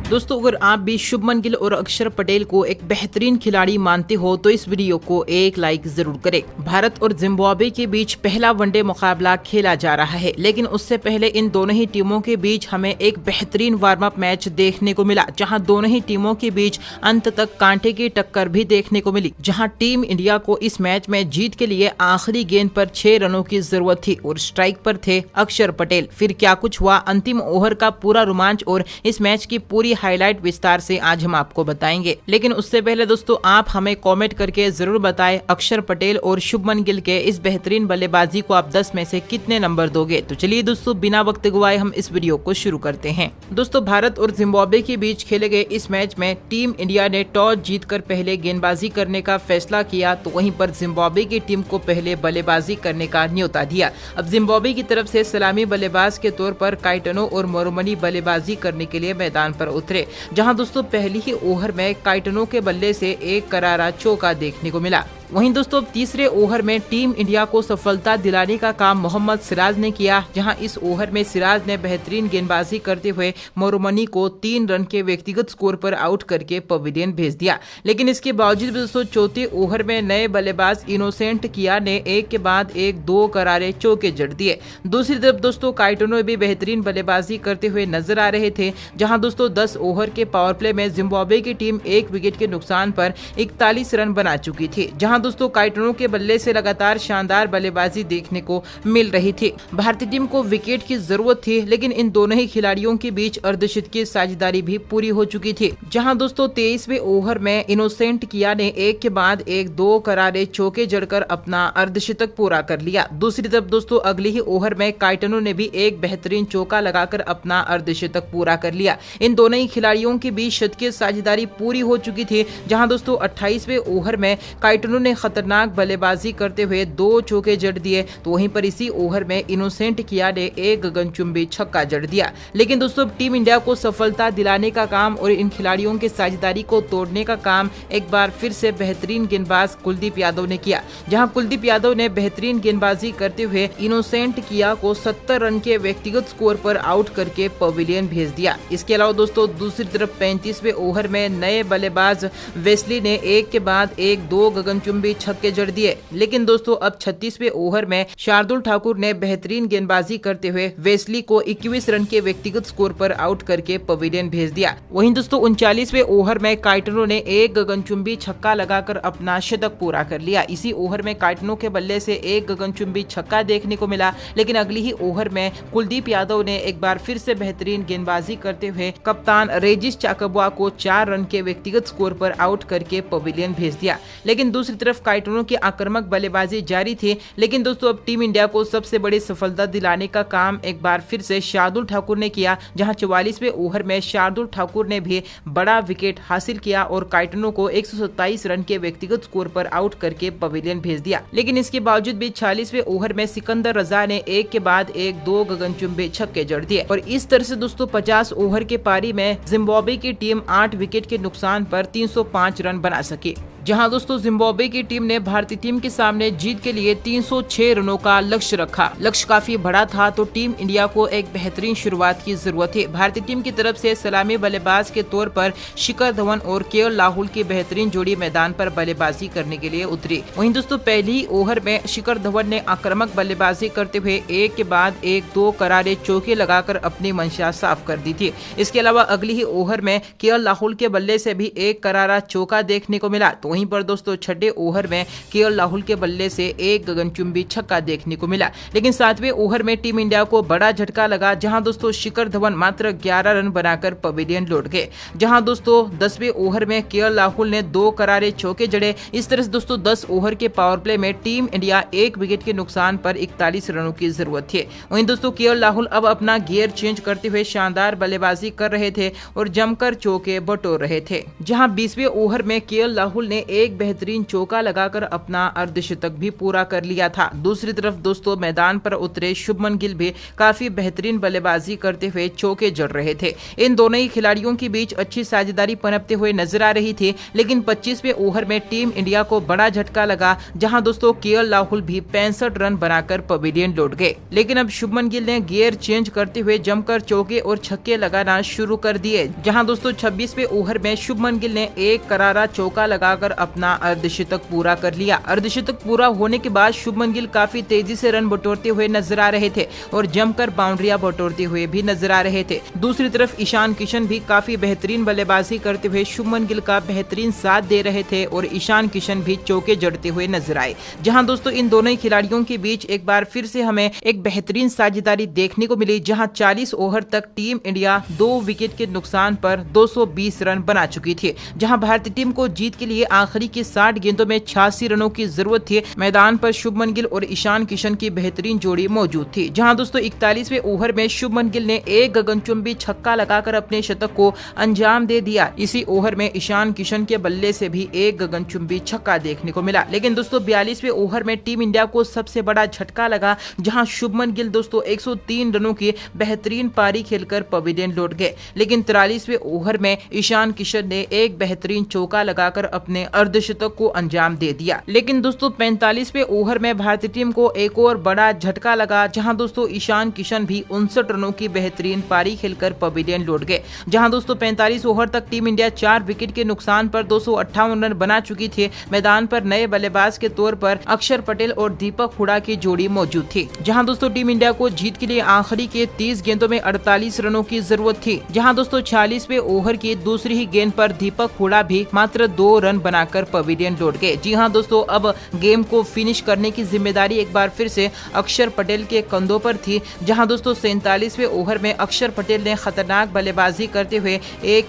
दोस्तों, अगर आप भी शुभमन गिल और अक्षर पटेल को एक बेहतरीन खिलाड़ी मानते हो तो इस वीडियो को एक लाइक जरूर करें। भारत और जिम्बाब्वे के बीच पहला वनडे मुकाबला खेला जा रहा है, लेकिन उससे पहले इन दोनों ही टीमों के बीच हमें एक बेहतरीन वार्म अप मैच देखने को मिला, जहां दोनों ही टीमों के बीच अंत तक कांटे की टक्कर भी देखने को मिली। जहां टीम इंडिया को इस मैच में जीत के लिए आखिरी गेंद पर 6 रनों की जरूरत थी और स्ट्राइक पर थे अक्षर पटेल। फिर क्या कुछ हुआ, अंतिम ओवर का पूरा रोमांच और इस मैच की पूरी हाईलाइट विस्तार से आज हम आपको बताएंगे। लेकिन उससे पहले दोस्तों, आप हमें कमेंट करके जरूर बताएं अक्षर पटेल और शुभमन गिल के इस बेहतरीन बल्लेबाजी को आप 10 में से कितने नंबर दोगे। तो चलिए दोस्तों, बिना वक्त गवाए हम इस वीडियो को शुरू करते हैं। दोस्तों, भारत और जिम्बाब्वे के बीच खेले गए इस मैच में टीम इंडिया ने टॉस जीतकर पहले गेंदबाजी करने का फैसला किया, तो वहीं पर जिम्बाब्वे की टीम को पहले बल्लेबाजी करने का न्योता दिया। अब जिम्बाब्वे की तरफ से सलामी बल्लेबाज के तौर पर काइटनो और मोरोमनी बल्लेबाजी करने के लिए मैदान पर उतरे, जहां दोस्तों पहली ही ओवर में काइटनो के बल्ले से एक करारा चौका देखने को मिला। वहीं दोस्तों तीसरे ओवर में टीम इंडिया को सफलता दिलाने का काम मोहम्मद सिराज ने किया, जहां इस ओवर में सिराज ने बेहतरीन गेंदबाजी करते हुए मोरोमनी को 3 रन के व्यक्तिगत स्कोर पर आउट करके पवेलियन भेज दिया। लेकिन इसके बावजूद दोस्तों चौथे ओवर में नए बल्लेबाज इनोसेंट किया ने एक के बाद एक 2 करारे चौके जड़ दिए। दूसरी तरफ दोस्तों काइटनो भी बेहतरीन बल्लेबाजी करते हुए नजर आ रहे थे, जहां दोस्तों 10 ओवर के पावर प्ले में जिम्बाब्वे की टीम 1 विकेट के नुकसान पर 41 रन बना चुकी थी, जहां दोस्तों काइटनो के बल्ले से लगातार शानदार बल्लेबाजी देखने को मिल रही थी। भारतीय टीम को विकेट की जरूरत थी, लेकिन इन दोनों ही खिलाड़ियों के बीच अर्धशतकीय साझेदारी भी पूरी हो चुकी थी, जहां दोस्तों 23वें ओवर में इनोसेंट किया ने एक के बाद एक 2 करारे चौके जड़कर अपना अर्धशतक पूरा कर लिया। दूसरी तरफ दोस्तों अगले ही ओवर में काइटनो ने भी एक बेहतरीन चौका लगाकर अपना अर्धशतक पूरा कर लिया। इन दोनों ही खिलाड़ियों के बीच शतकीय साझेदारी पूरी हो चुकी थी, जहां दोस्तों 28वें ओवर में काइटनो ने खतरनाक बल्लेबाजी करते हुए 2 चौके जड़ दिए, तो वहीं पर इसी ओवर में इनोसेंट किया ने एक गगनचुंबी छक्का जड़ दिया। लेकिन दोस्तों टीम इंडिया को सफलता दिलाने का काम और इन खिलाड़ियों के साझेदारी को तोड़ने का काम एक बार फिर से बेहतरीन गेंदबाज कुलदीप यादव ने किया, जहां कुलदीप यादव ने बेहतरीन गेंदबाजी करते हुए इनोसेंट किया को 70 रन के व्यक्तिगत स्कोर पर आउट करके पवेलियन भेज दिया। इसके अलावा दोस्तों दूसरी तरफ 35वें ओवर में नए बल्लेबाज वेस्ली ने एक के बाद एक 2 गगनचुंबी छक्के जड़ दिए। लेकिन दोस्तों अब 36वें ओवर में शार्दुल ठाकुर ने बेहतरीन गेंदबाजी करते हुए वेस्ली को 21 रन के व्यक्तिगत स्कोर पर आउट करके पवेलियन भेज दिया। वहीं दोस्तों 39वें ओवर में काइटनो ने एक गगनचुंबी छक्का लगाकर अपना शतक पूरा कर लिया। इसी ओवर में काइटनो के बल्ले से एक गगनचुंबी छक्का देखने को मिला, लेकिन अगली ही ओवर में कुलदीप यादव ने एक बार फिर से बेहतरीन गेंदबाजी करते हुए कप्तान रेजिस चाकबुआ को 4 रन के व्यक्तिगत स्कोर पर आउट करके पवेलियन भेज दिया। लेकिन दूसरी तरफ काइटनो की आक्रामक बल्लेबाजी जारी थी, लेकिन दोस्तों अब टीम इंडिया को सबसे बड़ी सफलता दिलाने का काम एक बार फिर से शार्दुल ठाकुर ने किया, जहां 44वें ओवर में शार्दुल ठाकुर ने भी बड़ा विकेट हासिल किया और काइटनो को 127 रन के व्यक्तिगत स्कोर पर आउट करके पवेलियन भेज दिया। लेकिन इसके बावजूद भी 40वें ओवर में सिकंदर रजा ने एक के बाद एक 2 गगनचुंबी छक्के जड़ दिए और इस तरह से दोस्तों 50 ओवर के पारी में जिम्बाब्वे की टीम 8 विकेट के नुकसान पर 305 रन बना सकी, जहां दोस्तों जिम्बाब्वे की टीम ने भारतीय टीम के सामने जीत के लिए 306 रनों का लक्ष्य रखा। लक्ष्य काफी बड़ा था, तो टीम इंडिया को एक बेहतरीन शुरुआत की जरूरत थी। भारतीय टीम की तरफ से सलामी बल्लेबाज के तौर पर शिखर धवन और केएल राहुल की बेहतरीन जोड़ी मैदान पर बल्लेबाजी करने के लिए उतरी। वहीं दोस्तों पहले ही ओवर में शिखर धवन ने आक्रामक बल्लेबाजी करते हुए एक के बाद एक 2 करारे चौके लगाकर अपनी मंशा साफ कर दी थी। इसके अलावा अगली ही ओवर में केएल राहुल के बल्ले से भी एक करारा चौका देखने को मिला, तो वहीं पर दोस्तों छठे ओवर में केएल राहुल के बल्ले से एक गगनचुंबी छक्का देखने को मिला। लेकिन 7वें ओवर में टीम इंडिया को बड़ा झटका लगा, जहां दोस्तों शिखर धवन मात्र 11 रन बनाकर पवेलियन लौट गए, जहां दोस्तों 10वें ओवर में केएल राहुल ने 2 करारे चौके जड़े। इस तरह से दोस्तों 10 ओवर के पावर प्ले में टीम इंडिया 1 विकेट के नुकसान पर 41 रनों की जरूरत थी। वहीं दोस्तों केएल राहुल अब अपना गियर चेंज करते हुए शानदार बल्लेबाजी कर रहे थे और जमकर चौके बटोर रहे थे, जहां 20वें ओवर में केएल राहुल ने एक बेहतरीन चौका लगाकर अपना अर्धशतक भी पूरा कर लिया था। दूसरी तरफ दोस्तों मैदान पर उतरे शुभमन गिल भी काफी बेहतरीन बल्लेबाजी करते हुए चौके जड़ रहे थे। इन दोनों ही खिलाड़ियों के बीच अच्छी साझेदारी पनपते हुए नजर आ रही थी, लेकिन 25वें ओवर में टीम इंडिया को बड़ा झटका लगा, जहां दोस्तों केएल राहुल भी 65 रन बनाकर पवेलियन लौट गए। लेकिन अब शुभमन गिल ने गियर चेंज करते हुए जमकर चौके और छक्के लगाना शुरू कर दिए, जहां दोस्तों 26वें ओवर में शुभमन गिल ने एक करारा चौका लगाकर अपना अर्धशतक पूरा कर लिया। अर्धशतक पूरा होने के बाद शुभमन गिल काफी तेजी से रन बटोरते हुए नजर आ रहे थे और जमकर बाउंड्रियां बटोरते हुए भी नजर आ रहे थे। दूसरी तरफ ईशान किशन भी काफी बेहतरीन बल्लेबाजी करते हुए शुभमन गिल का बेहतरीन साथ दे रहे थे और ईशान किशन भी चौके जड़ते हुए नजर आए, जहां दोस्तों इन दोनों ही खिलाड़ियों के बीच एक बार फिर से हमें एक बेहतरीन साझेदारी देखने को मिली, जहां 40 ओवर तक टीम इंडिया 2 विकेट के नुकसान पर 220 रन बना चुकी थी। जहां भारतीय टीम को जीत के लिए आखिरी के 60 गेंदों में 86 रनों की जरूरत थी। मैदान पर शुभमन गिल और ईशान किशन की बेहतरीन जोड़ी मौजूद थी, जहां दोस्तों 41वें ओवर में शुभमन गिल ने एक गगनचुंबी छक्का लगाकर अपने शतक को अंजाम दे दिया। इसी ओवर में ईशान किशन के बल्ले से भी एक गगनचुंबी छक्का देखने को मिला। लेकिन दोस्तों 42वें ओवर में टीम इंडिया को सबसे बड़ा झटका लगा, जहां शुभमन गिल दोस्तों 103 रनों की बेहतरीन पारी खेलकर पवेलियन लौट गए। लेकिन 43वें ओवर में ईशान किशन ने एक बेहतरीन चौका लगाकर अपने अर्धशतक को अंजाम दे दिया। लेकिन दोस्तों 45वें ओवर में भारतीय टीम को एक और बड़ा झटका लगा, जहां दोस्तों ईशान किशन भी 59 रनों की बेहतरीन पारी खेलकर पवेलियन लौट गए। जहां दोस्तों 45 ओवर तक टीम इंडिया 4 विकेट के नुकसान पर 258 रन बना चुकी थी। मैदान पर नए बल्लेबाज के तौर पर अक्षर पटेल और दीपक हुडा की जोड़ी मौजूद थी, जहां दोस्तों टीम इंडिया को जीत के लिए आखिरी के 30 गेंदों में 48 रनों की जरूरत थी। जहां दोस्तों 46वें ओवर की दूसरी ही गेंद पर दीपक हुडा भी मात्र 2 रन बनाकर पवेलियन लौट गए। जी हां दोस्तों, अब गेम को फिनिश करने की जिम्मेदारी एक बार फिर से अक्षर पटेल के कंधों पर थी। जहां दोस्तों 47वें ओवर में अक्षर पटेल ने खतरनाक बल्लेबाजी करते हुए एक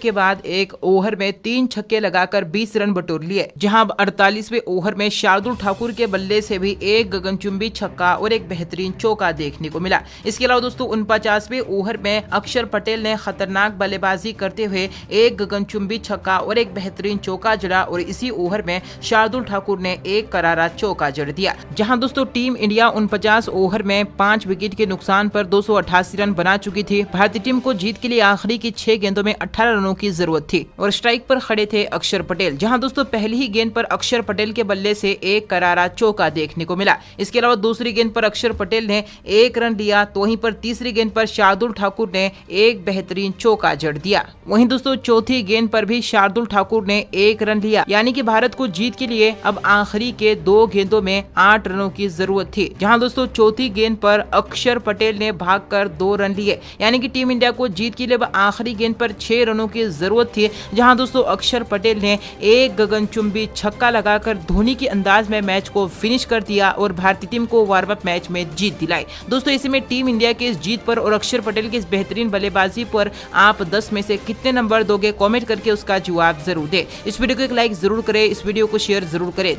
के बाद एक ओवर में 3 छक्के लगाकर 20 रन बटोर लिए। जहां 48वें ओवर में शार्दुल ठाकुर के बल्ले से भी एक गगनचुंबी छक्का और एक बेहतरीन चौका देखने को मिला। इसके अलावा दोस्तों 49वें ओवर में अक्षर पटेल ने खतरनाक बल्लेबाजी करते हुए एक गगनचुंबी छक्का और एक बेहतरीन चौका जड़ा और इसी ओवर में शार्दुल ठाकुर ने एक करारा चौका जड़ दिया। जहां दोस्तों टीम इंडिया 49 ओवर में 5 विकेट के नुकसान पर 288 रन बना चुकी थी। भारतीय टीम को जीत के लिए आखिरी की 6 गेंदों में 18 रनों की जरूरत थी और स्ट्राइक पर खड़े थे अक्षर पटेल। जहां दोस्तों पहली ही गेंद पर अक्षर पटेल के बल्ले से एक करारा चौका देखने को मिला। इसके अलावा दूसरी गेंद पर अक्षर पटेल ने 1 रन लिया, तो वहीं पर तीसरी गेंद पर शार्दुल ठाकुर ने एक बेहतरीन चौका जड़ दिया। वहीं दोस्तों चौथी गेंद पर भी शार्दुल ठाकुर ने 1 रन लिया, यानी कि भारत को जीत के लिए अब आखिरी के 2 गेंदों में 8 रनों की जरूरत थी। जहां दोस्तों चौथी गेंद पर अक्षर पटेल ने भागकर 2 रन लिए, यानी कि टीम इंडिया को जीत के लिए अब आखिरी गेंद पर 6 रनों की जरूरत थी। जहां दोस्तों अक्षर पटेल ने एक गगनचुंबी छक्का लगाकर धोनी के अंदाज में मैच को फिनिश कर दिया और भारतीय टीम को वार्म अप मैच में जीत दिलाई। दोस्तों ऐसे में टीम इंडिया के इस जीत पर और अक्षर पटेल की इस बेहतरीन बल्लेबाजी पर आप 10 में से कितने नंबर दोगे? कमेंट करके उसका जवाब जरूर दें। इस वीडियो को एक लाइक जरूर करें, इस वीडियो को शेयर जरूर करें।